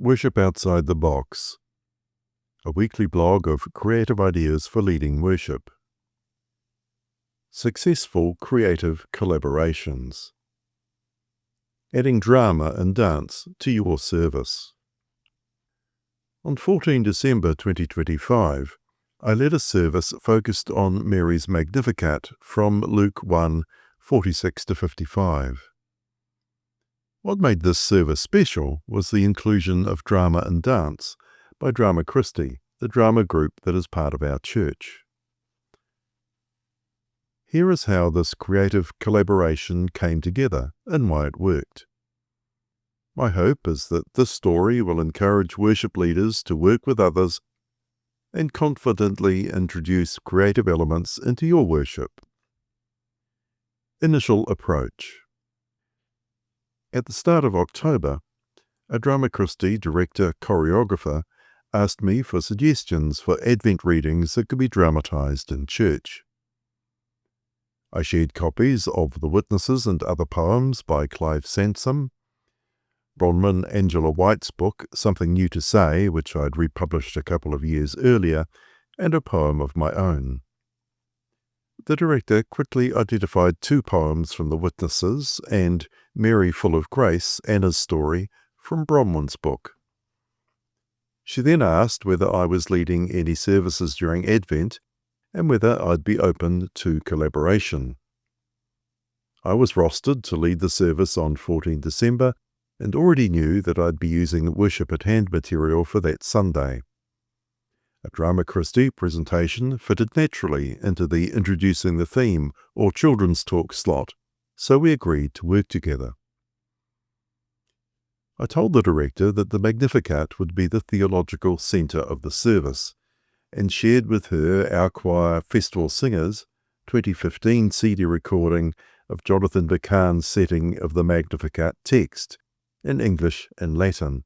Worship Outside the Box, a weekly blog of creative ideas for leading worship. Successful creative collaborations. Adding drama and dance to your service. On 14 December 2025, I led a service focused on Mary's Magnificat from Luke 1, 46-55. What made this service special was the inclusion of drama and dance by Drama Christi, the drama group that is part of our church. Here is how this creative collaboration came together and why it worked. My hope is that this story will encourage worship leaders to work with others and confidently introduce creative elements into your worship. Initial approach. At the start of October, a Drama Christi director-choreographer asked me for suggestions for Advent readings that could be dramatized in church. I shared copies of The Witnesses and Other Poems by Clive Sansom, Bronwyn Angela White's book, Something New to Say, which I'd republished a couple of years earlier, and a poem of my own. The director quickly identified 2 poems from The Witnesses and Mary Full of Grace, Anna's Story, from Bronwyn's book. She then asked whether I was leading any services during Advent and whether I'd be open to collaboration. I was rostered to lead the service on 14 December and already knew that I'd be using worship at hand material for that Sunday. A Drama Christi presentation fitted naturally into the Introducing the Theme or Children's Talk slot, so we agreed to work together. I told the director that the Magnificat would be the theological centre of the service, and shared with her our choir Festival Singers 2015 CD recording of Jonathan Bacan's setting of the Magnificat text, in English and Latin.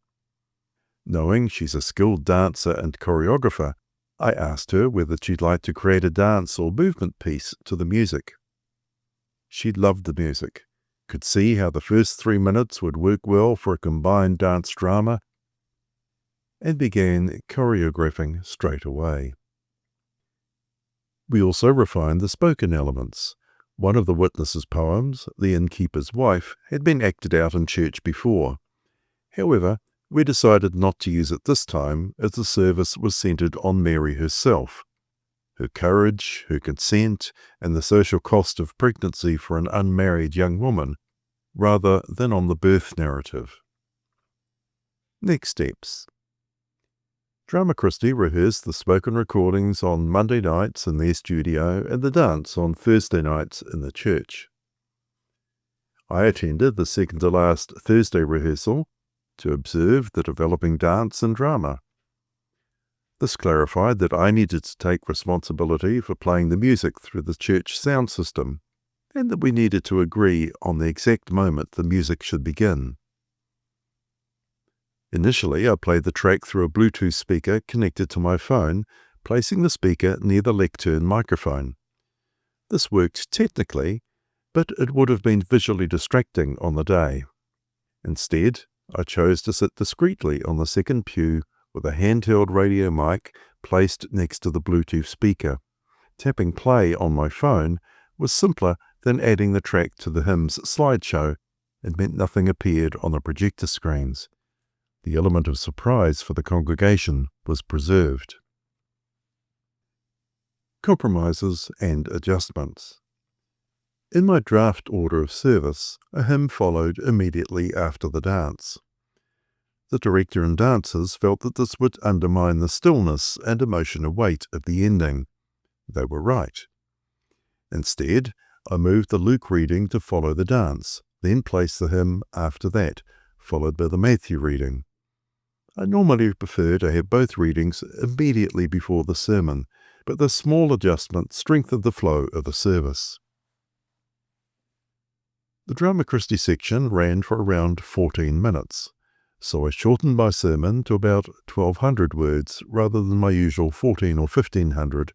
Knowing she's a skilled dancer and choreographer, I asked her whether she'd like to create a dance or movement piece to the music. She loved the music, could see how the first 3 minutes would work well for a combined dance drama, and began choreographing straight away. We also refined the spoken elements. One of the Witnesses' poems, The Innkeeper's Wife, had been acted out in church before. However, we decided not to use it this time as the service was centered on Mary herself, her courage, her consent, and the social cost of pregnancy for an unmarried young woman, rather than on the birth narrative. Next steps. Drama Christi rehearsed the spoken recordings on Monday nights in their studio and the dance on Thursday nights in the church. I attended the second-to-last Thursday rehearsal to observe the developing dance and drama. This clarified that I needed to take responsibility for playing the music through the church sound system, and that we needed to agree on the exact moment the music should begin. Initially, I played the track through a Bluetooth speaker connected to my phone, placing the speaker near the lectern microphone. This worked technically, but it would have been visually distracting on the day. Instead, I chose to sit discreetly on the second pew with a handheld radio mic placed next to the Bluetooth speaker. Tapping play on my phone was simpler than adding the track to the hymn's slideshow. It meant nothing appeared on the projector screens. The element of surprise for the congregation was preserved. Compromises and adjustments. In my draft order of service, a hymn followed immediately after the dance. The director and dancers felt that this would undermine the stillness and emotional weight of the ending. They were right. Instead, I moved the Luke reading to follow the dance, then placed the hymn after that, followed by the Matthew reading. I normally prefer to have both readings immediately before the sermon, but this small adjustment strengthened the flow of the service. The Drama Christi section ran for around 14 minutes, so I shortened my sermon to about 1,200 words rather than my usual 1,400 or 1,500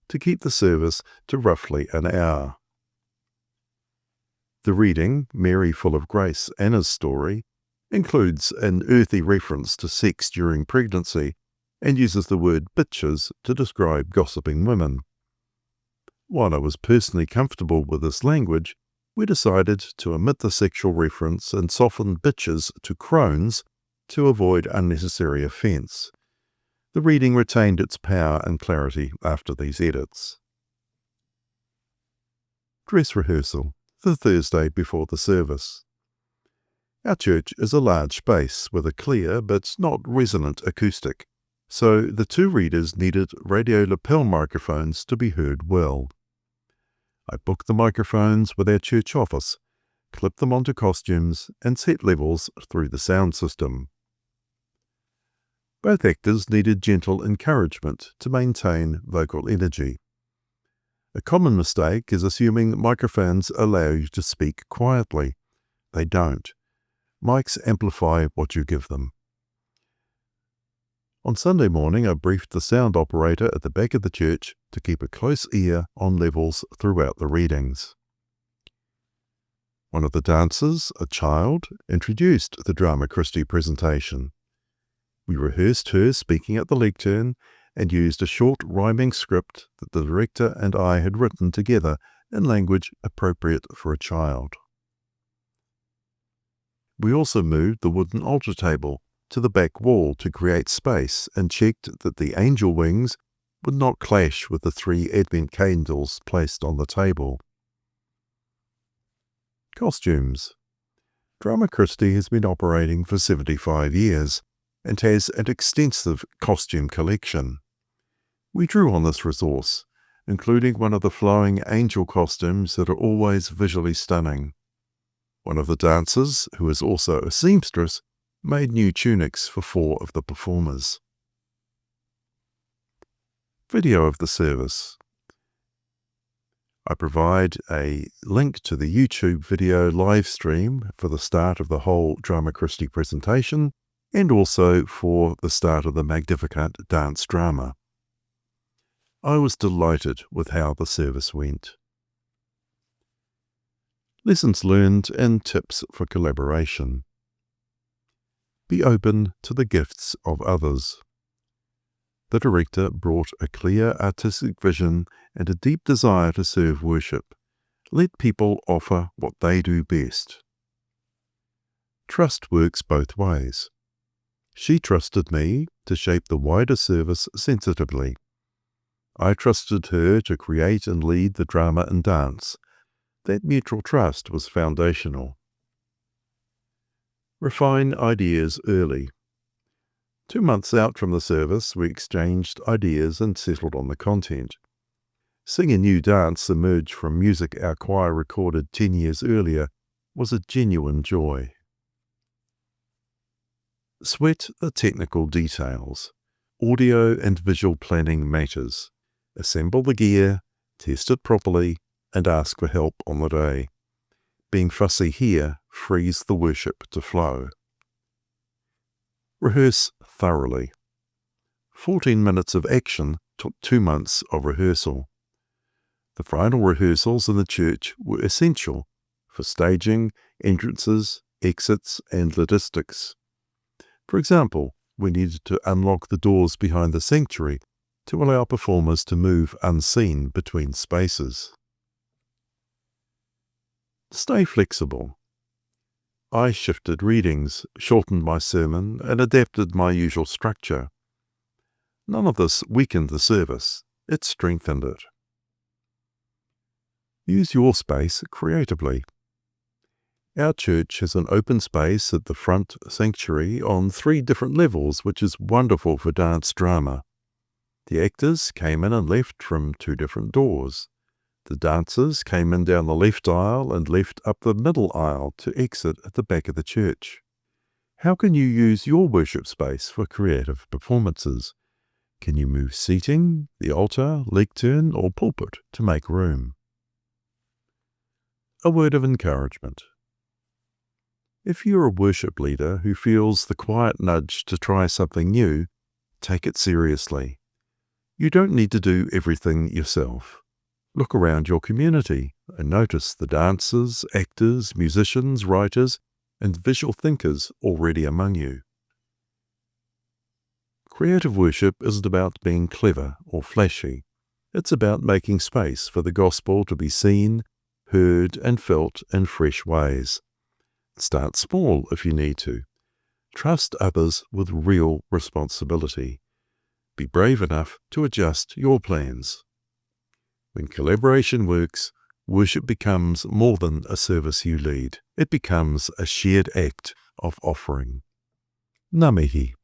to keep the service to roughly an hour. The reading, Mary Full of Grace, Anna's Story, includes an earthy reference to sex during pregnancy and uses the word bitches to describe gossiping women. While I was personally comfortable with this language, we decided to omit the sexual reference and soften bitches to crones to avoid unnecessary offence. The reading retained its power and clarity after these edits. Dress rehearsal, the Thursday before the service. Our church is a large space with a clear but not resonant acoustic, so the two readers needed radio lapel microphones to be heard well. I booked the microphones with our church office, clipped them onto costumes, and set levels through the sound system. Both actors needed gentle encouragement to maintain vocal energy. A common mistake is assuming that microphones allow you to speak quietly. They don't. Mics amplify what you give them. On Sunday morning, I briefed the sound operator at the back of the church to keep a close ear on levels throughout the readings. One of the dancers, a child, introduced the Drama Christi presentation. We rehearsed her speaking at the lectern and used a short rhyming script that the director and I had written together in language appropriate for a child. We also moved the wooden altar table to the back wall to create space and checked that the angel wings would not clash with the 3 Advent candles placed on the table. Costumes. Drama Christi has been operating for 75 years and has an extensive costume collection. We drew on this resource, including one of the flowing angel costumes that are always visually stunning. One of the dancers, who is also a seamstress, made new tunics for 4 of the performers. Video of the service. I provide a link to the YouTube video live stream for the start of the whole Drama Christi presentation and also for the start of the Magnificat dance drama. I was delighted with how the service went. Lessons learned and tips for collaboration. Be open to the gifts of others. The director brought a clear artistic vision and a deep desire to serve worship. Let people offer what they do best. Trust works both ways. She trusted me to shape the wider service sensitively. I trusted her to create and lead the drama and dance. That mutual trust was foundational. Refine ideas early. 2 months out from the service, we exchanged ideas and settled on the content. Seeing a new dance emerge from music our choir recorded 10 years earlier was a genuine joy. Sweat the technical details. Audio and visual planning matters. Assemble the gear, test it properly, and ask for help on the day. Being fussy here frees the worship to flow. Rehearse thoroughly. 14 minutes of action took 2 months of rehearsal. The final rehearsals in the church were essential for staging, entrances, exits, and logistics. For example, we needed to unlock the doors behind the sanctuary to allow performers to move unseen between spaces. Stay flexible. I shifted readings, shortened my sermon, and adapted my usual structure. None of this weakened the service, it strengthened it. Use your space creatively. Our church has an open space at the front sanctuary on 3 different levels, which is wonderful for dance drama. The actors came in and left from 2 different doors. The dancers came in down the left aisle and left up the middle aisle to exit at the back of the church. How can you use your worship space for creative performances? Can you move seating, the altar, lectern, or pulpit to make room? A word of encouragement. If you're a worship leader who feels the quiet nudge to try something new, take it seriously. You don't need to do everything yourself. Look around your community and notice the dancers, actors, musicians, writers and visual thinkers already among you. Creative worship isn't about being clever or flashy. It's about making space for the gospel to be seen, heard, and felt in fresh ways. Start small if you need to. Trust others with real responsibility. Be brave enough to adjust your plans. When collaboration works, worship becomes more than a service you lead. It becomes a shared act of offering. Ngā mihi.